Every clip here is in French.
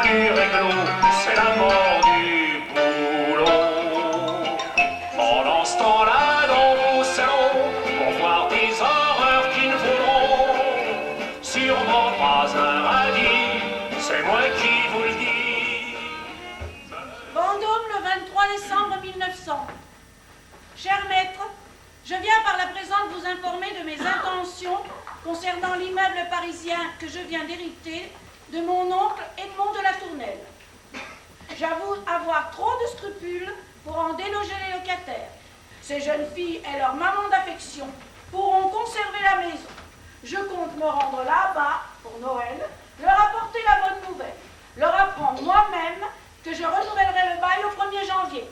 plus réglo, c'est la mort du boulot. Pendant ce temps-là, dans vos salons, pour voir des horreurs qui ne vaudront sûrement pas un radis, c'est moi qui vous le dis. Vendôme, le 23 décembre 1900. Cher maître, je viens par la présente vous informer de mes intentions concernant l'immeuble parisien que je viens d'hériter de mon oncle Edmond de la Tournelle. J'avoue avoir trop de scrupules pour en déloger les locataires. Ces jeunes filles et leur maman d'affection pourront conserver la maison. Je compte me rendre là-bas pour Noël, leur apporter la bonne nouvelle, leur apprendre moi-même que je renouvellerai le bail au 1er janvier.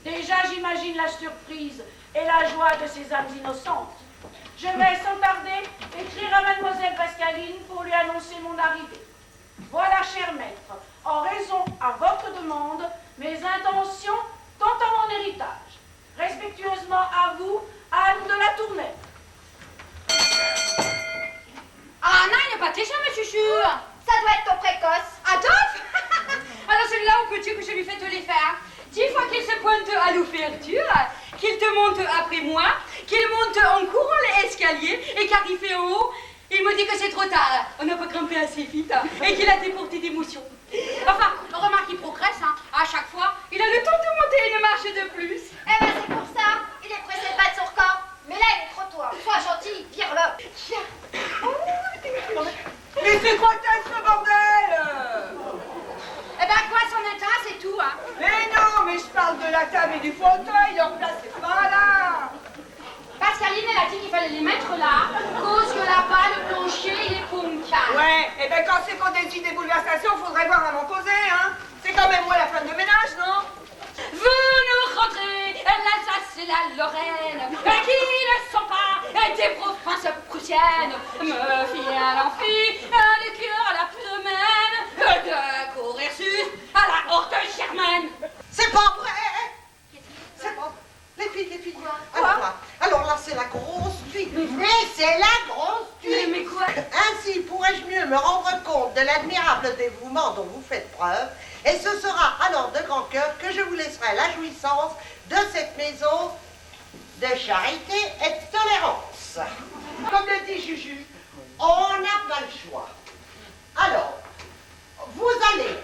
Déjà, j'imagine la surprise et la joie de ces âmes innocentes. Je vais sans tarder écrire à mademoiselle Pascaline pour lui annoncer mon arrivée. Voilà, cher maître, en raison à votre demande, mes intentions quant à mon héritage. Respectueusement à vous, Anne de la Tournelle. Ah non, il n'est pas déjà, monsieur Chuchu. Ça doit être ton précoce. Adolphe. Alors celui-là, on peut dire que je lui fais te les faire. 10 fois qu'il se pointe à l'ouverture, qu'il te monte après moi, qu'il monte en courant l'escalier et qu'arrivé en haut, il me dit que c'est trop tard, on n'a pas grimpé assez vite et qu'il a déporté d'émotion. Enfin, remarque, il progresse, hein. À chaque fois, il a le temps de monter une marche de plus. Eh ben c'est pour ça. Il est pressé de battre son record. Mais là, il est trop tôt. Sois gentil, vire-le. Mais c'est quoi ce bordel? Eh ben quoi, son état, c'est tout, hein. Mais non, mais je parle de la table et du fauteuil, leur place c'est pas là. Pascaline, elle a dit qu'il fallait les mettre là, cause que là-bas, le plancher, il est poncal. Ouais, et ben quand c'est qu'on décide des bouleversations, faudrait voir à m'en causer, hein. C'est quand même moi la femme de ménage, non? Vous nous rentrez, l'Alsace et la Lorraine, qui ne sont pas des provinces prussiennes, me firent l'enfie, le cœur à la semaine, de courir sus à la horte germaine. C'est pas vrai! C'est pas vrai. Les filles. Alors là, c'est la grosse fille. Mais c'est la grosse fille. Mais quoi? Ainsi pourrais-je mieux me rendre compte de l'admirable dévouement dont vous faites preuve. Et ce sera alors de grand cœur que je vous laisserai la jouissance de cette maison de charité et de tolérance. Comme le dit Juju, on n'a pas le choix. Alors, vous allez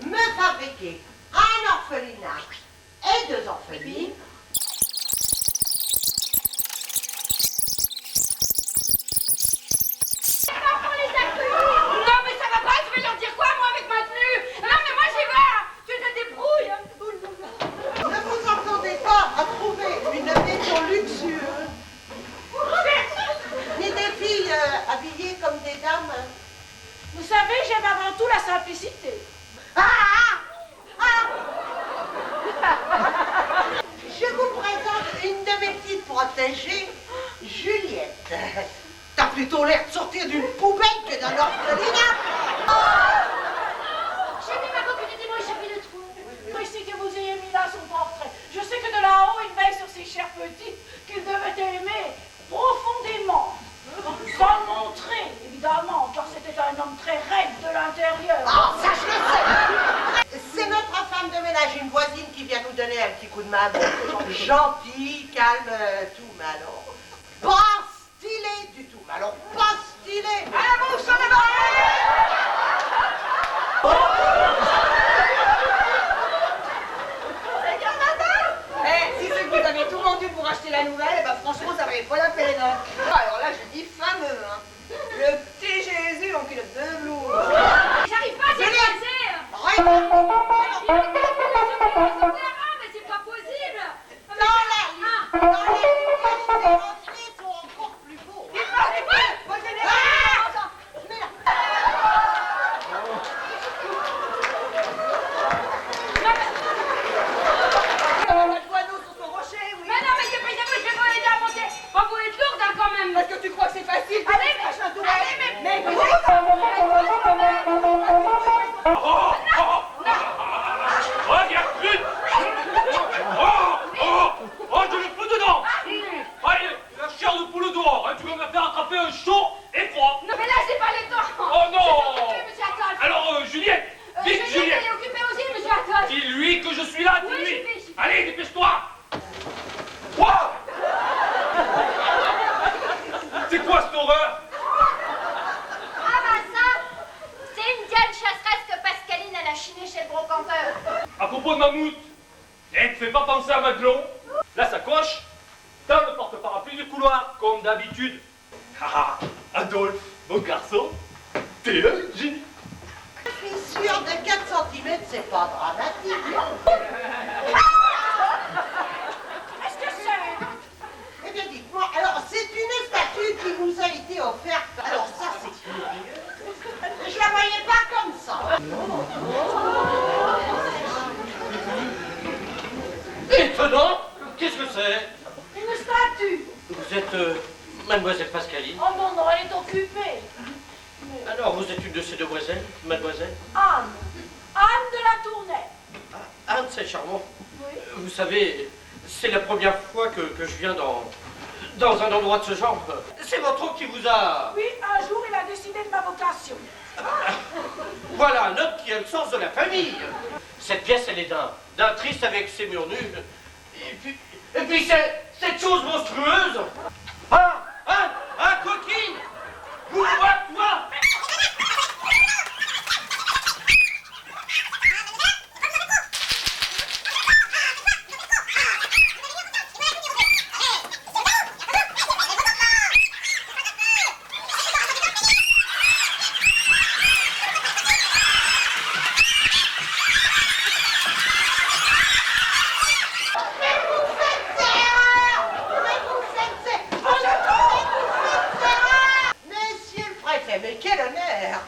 me fabriquer un orphelinat et 2 orphelines. Non mais ça va pas, je vais leur dire quoi moi avec ma tenue? Non mais moi j'y vais, tu te débrouilles. Ne vous entendez pas à trouver une maison luxueuse, ni des filles habillées comme des dames. Vous savez, j'aime avant tout la simplicité. Je vous présente une de mes petites protégées, Juliette. T'as plutôt l'air de sortir d'une poubelle que d'un orphelinat. J'ai mis ma copine et dis-moi échapper le trou. Ici que vous ayez mis là son portrait. Je sais que de là-haut, il veille sur ces chers petites qu'il devait aimer profondément. Sans le montrer, évidemment, car c'était un homme très raide de l'intérieur. Oh, ça je le sais. C'est notre femme de ménage, une voisine qui vient nous donner un petit coup de main. Gentil, calme, tout, mais alors pas stylé du tout. Mais alors pas stylé. À la bouche, sur les Si c'est que vous avez tout vendu pour acheter la nouvelle, bah franchement ça valait pas la peine. Hein. Alors là je dis fameux, hein. Le petit Jésus en culotte de velours. J'arrive pas à déplacer. Mais c'est pas possible. Dans la lumière, les reflets sont encore plus beaux. La douaneau sur son rocher, oui. Mais non mais c'est pas possible, je vais pas l'aider à monter. Oh, vous êtes lourde hein, quand même. Parce que tu crois que c'est facile. Allez, machin tout allez, mais... là, Oui, dis-lui. j'y vais. Allez, dépêche-toi. Quoi? C'est quoi cette horreur? Ah bah ça, c'est une diane chasseresse que Pascaline elle a chinée chez le brocanteur. À propos de mammouth, et te fais pas penser à Madelon? La sacoche, dans le porte-parapluie du couloir, comme d'habitude. Haha, Adolphe, mon garçon, t'es un génie. Je suis sûre de 4 cm, c'est pas dramatique. Qu'est-ce que c'est? Eh bien, dites-moi, alors, c'est une statue qui vous a été offerte. Alors, ça, c'est curieux. Je la voyais pas comme ça. Étonnant! Qu'est-ce que c'est? Une statue. Vous êtes Mademoiselle Pascaline? Oh non, non, elle est occupée. Alors, vous êtes une de ces demoiselles, mademoiselle? Anne. Anne de la Tournelle. Ah, Anne, c'est charmant. Oui. Vous savez, c'est la première fois que je viens dans un endroit de ce genre. C'est votre oncle qui vous a... Oui, un jour, il a décidé de ma vocation. Voilà un homme qui a le sens de la famille. Cette pièce, elle est d'un triste avec ses murs nus. Et puis cette chose monstrueuse. Coquine! Bouge-toi, toi! Monsieur le préfet, mais quel honneur!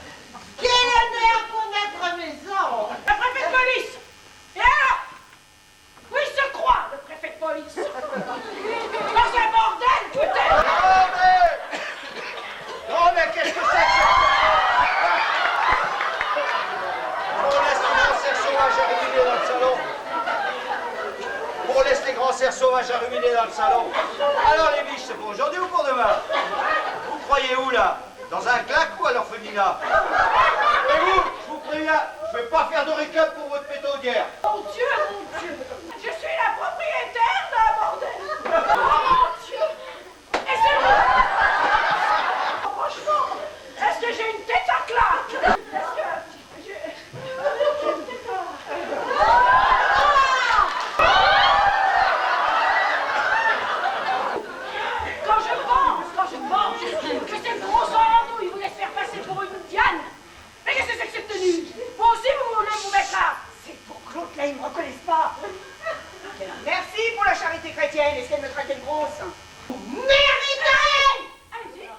Quel honneur pour notre maison! Le préfet de police. Et alors? Où il se croit, le préfet de police? Dans un bordel, peut-être? Non mais qu'est-ce que c'est que ça? On laisse les grands cerfs sauvages à ruminer dans le salon. Alors les biches, c'est pour aujourd'hui ou pour demain? Vous croyez où là? Dans un claque ou à l'orphelinat? Et vous, je vous préviens, je vais pas faire de récap pour votre pétaudière. Mon Dieu, mon Dieu. Je suis la propriétaire d'un bordel. Oh, mon Dieu. Et c'est moi. Franchement, est-ce que j'ai une tête à claque? Est-ce que j'ai... Quand je pense que ces gros andouilles, ils voulaient se faire passer pour une diane. Mais qu'est-ce que c'est que cette tenue? Vous aussi, vous voulez vous mettre là? C'est pour que l'autre là, ils me reconnaissent pas. Merci pour la charité chrétienne. Est-ce qu'elle me traitait de grosse? Mérite! Allez-y.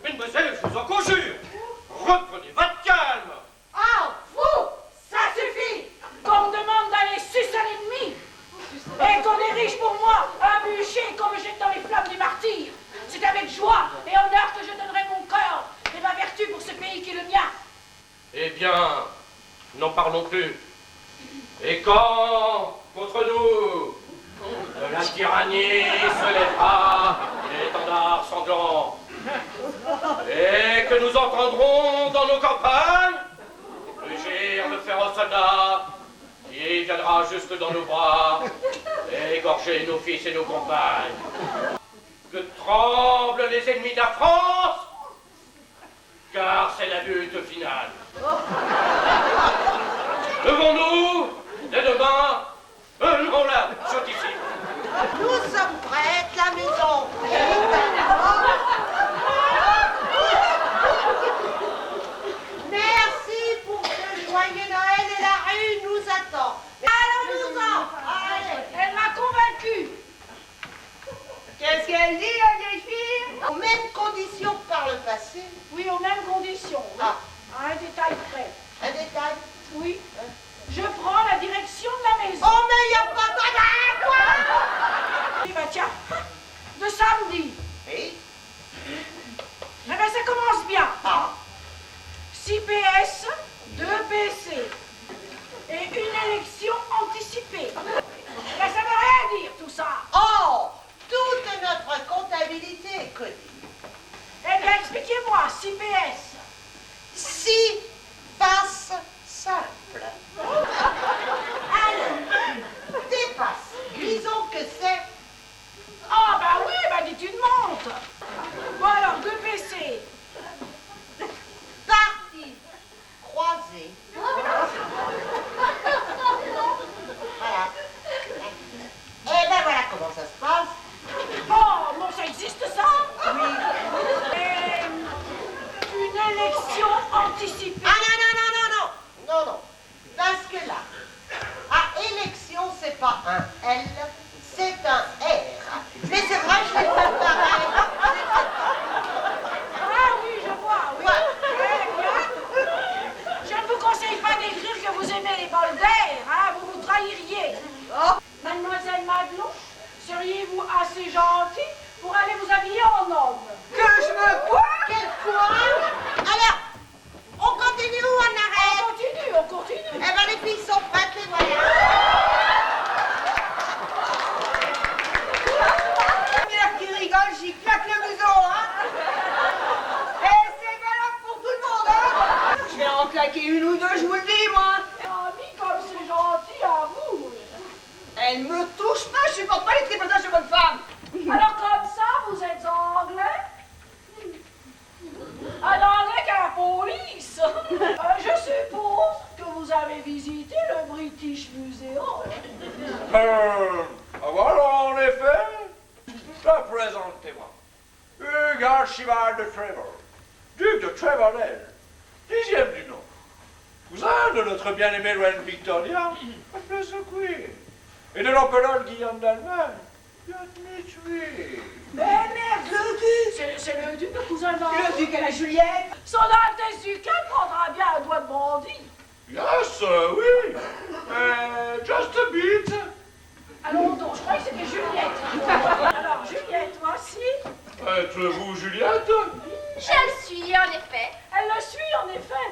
Mademoiselle, je vous en conjure! Reprenez votre calme! Ah, vous! Ça suffit! Qu'on me demande d'aller sucer à l'ennemi! Et qu'on érige pour moi un bûcher qu'on me jette dans les flammes du martyr! C'est avec joie et honneur que je donnerai mon corps et ma vertu pour ce pays qui est le mien! Eh bien, n'en parlons plus. Et quand, contre nous, la tyrannie se lèvera, l'étendard sanglant, et que nous entendrons dans nos campagnes rugir le féroce soldat qui viendra jusque dans nos bras et égorger nos fils et nos compagnes. Que tremblent les ennemis de la France, car c'est la lutte finale. Levons-nous, dès demain, levons-la, saute ici. Nous sommes prêtes, la maison. Merci pour ce joyeux Noël et la rue nous attend. Allons-nous-en. Allez. Elle m'a convaincue! Qu'est-ce qu'elle dit, la vieille fille? Aux mêmes conditions que par le passé. Oui, aux mêmes conditions. Oui. Ah. À un détail près. Un détail. Oui. Je prends la direction de la maison. un L, c'est un R. Mais c'est vrai, je l'ai pas pareil. Ah oui, je vois, oui. Très bien. Je ne vous conseille pas d'écrire que vous aimez les bols d'air, hein, vous vous trahiriez. Mademoiselle Madelon, seriez-vous assez gentille pour aller vous habiller en homme? Que je me quoi? Quel quoi? Alors, on continue ou on arrête? On continue. Eh ben, les filles sont prêtes, les voilà. La première qui rigole, j'y claque le museau, hein? Et c'est valable pour tout le monde, hein? Je vais en claquer une ou deux, je vous le dis, moi. Ami, comme c'est gentil à vous. Elle me touche pas, je supporte pas les tripotages de bonne femme. Alors comme ça, vous êtes anglais? Un anglais qu'à la police. Je suppose que vous avez visité le British Museum. Voilà, en effet. Présentez-moi. Hugues Archibald de Trevor, duc de Trevordale, 10e du nom. Cousin de notre bien-aimé reine Victoria, Princess Queen, et de l'empereur Guillaume d'Allemagne, bienvenue tué. Mais merde, le duc! C'est le duc, le cousin d'Henri. Le duc à la Juliette! Son Altesse ducale prendra bien un doigt de bandit. Yes, oui. Just a bit. Allons donc, je croyais que c'était Juliette. Alors, Juliette, voici. Êtes-vous Juliette? Je le suis, en effet. Elle le suit, en effet.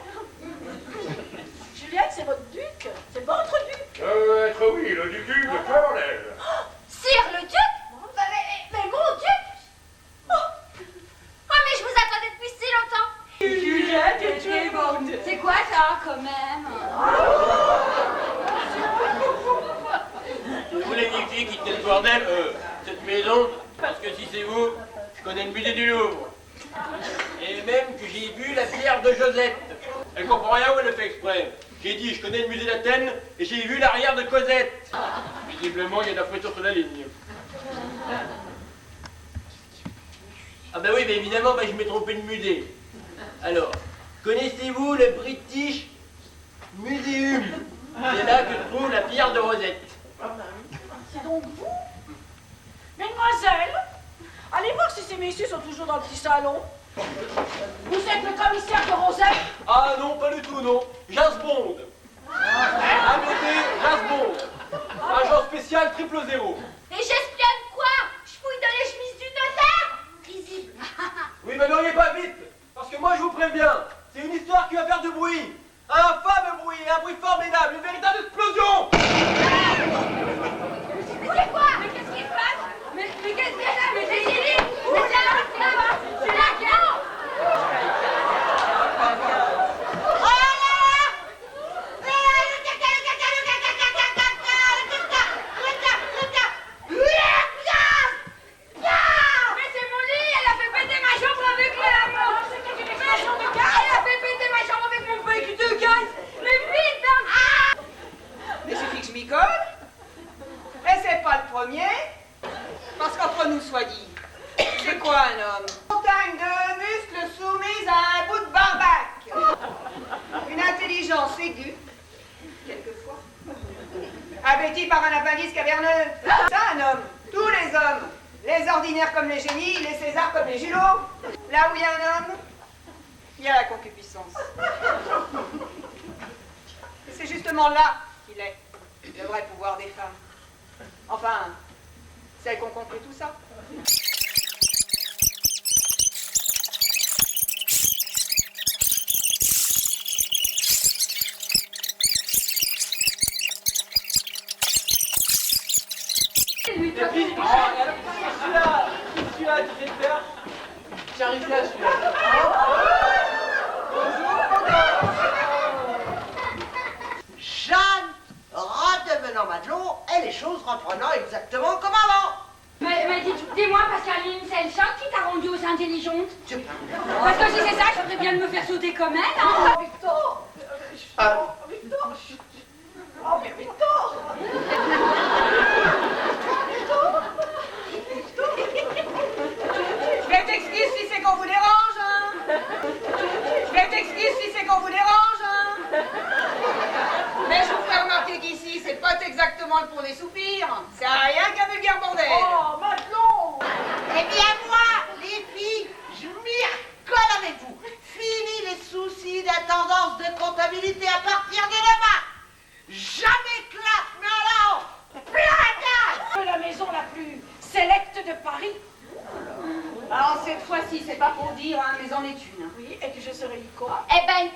Juliette, c'est votre duc. C'est votre duc. Être oui, le duc Hugues de Trevordale. Sire le duc? Mais mon duc? Oh, mais je vous attendais depuis si longtemps. Juliette est très bonne. C'est quoi ça, quand même? Vous les filles qui tenez le bordel, cette maison, parce que si c'est vous, je connais le musée du Louvre. Et même que j'ai vu la pierre de Josette. Elle comprend rien ou elle le fait exprès. J'ai dit, je connais le musée d'Athènes et j'ai vu l'arrière de Cosette. Visiblement, il y a de la friture sur la ligne. Ah bah oui, mais évidemment, je m'ai trompé de musée. Alors, connaissez-vous le British Museum? C'est là que se trouve la pierre de Rosette. C'est donc vous? Mesdemoiselles, allez voir si ces messieurs sont toujours dans le petit salon. Vous êtes le commissaire de Rosette? Ah non, pas du tout, non. Jas Bond. Amédée Jas Bond. Agent spécial 000. Et j'espionne quoi? Je fouille dans les chemises du notaire? Risible. Oui, mais n'auriez pas vite, parce que moi je vous préviens, c'est une histoire qui va faire du bruit. Un fameux bruit, un bruit formidable, une véritable explosion. Mais c'est quoi? Mais qu'est-ce qui se passe? Mais qu'est-ce que c'est? Mais c'est Céline! Mais c'est là! C'est là! Mais c'est mon lit, elle a fait péter ma chambre avec Elle a fait péter ma chambre avec mon bec de gaz. Mais vite, hein. Mais suffit que je m'y colle. Et c'est pas le premier. Parce qu'entre nous soit dit, c'est quoi un homme? Montagne de muscles soumise à un bout de barbac. Une intelligence aiguë, quelquefois. Abêti par un appendice caverneux. Ça, un homme. Tous les hommes. Les ordinaires comme les génies, les Césars comme les Julots. Là où il y a un homme, il y a la concupiscence. Et c'est justement là qu'il est, le vrai pouvoir des femmes. Enfin, celles qui ont compris tout ça. Et puis, celui-là, directeur, j'arrive là, celui-là. Jeanne, redevenant Madelon, et les choses reprenant exactement comme avant. Mais dis-moi, Pascaline, c'est le choc qui t'a rendu aux intelligentes? Parce que si c'est ça, je ferais bien de me faire sauter comme elle, hein. Victor! Victor! Chut. Oh, mais Victor! Je vais t'excuser si c'est qu'on vous dérange, hein. Je vais t'excuser si c'est qu'on vous dérange, hein. Mais je vous ferai remarquer qu'ici, c'est pas exactement le pont des soupirs. C'est rien qu'un vulgaire bordel. Oh, maintenant! Eh bien moi, les filles, je m'y recolle avec vous. Fini les soucis d'intendance de comptabilité à partir de demain. Jamais classe, mais alors, plein La maison la plus sélecte de Paris. Alors cette fois-ci, c'est pas pour dire, hein, mais en est une. Oui, et que je serai icône. Eh ben,